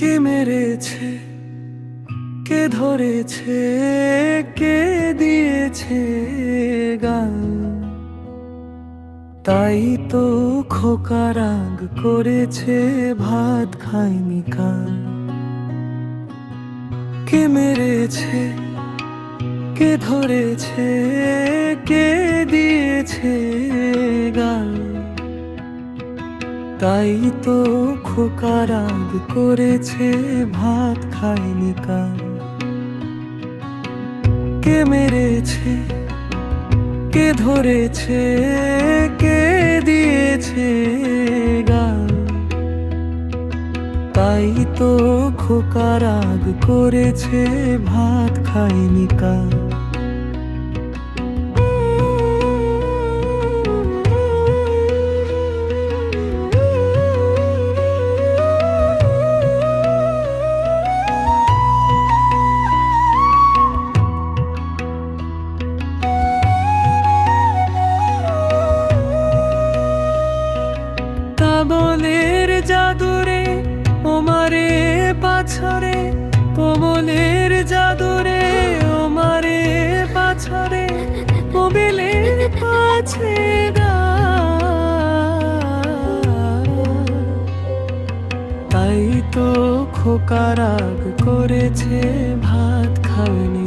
কে মেরেছে, কে ধরেছে, কে দিয়েছে গাল, তাই তো খোকা রাগ করেছে, ভাত খায়নি কাল। কে মেরেছে, কে ধরেছে, কে দিয়েছে গাল, তাই তো খোকা রাগ করেছে, ভাত খায়নি কাল। কে মেরেছে, কে ধরেছে, কে দিয়েছে গাল, তাই তো খোকা রাগ করেছে, ভাত খায়নি কাল। বলের জাদুরে ওমারে পাছরে, কমলের জাদুরে ওমারে পাছরে, কবিলের পাছে তাই তো খোকা রাগ করেছে, ভাত খায়নি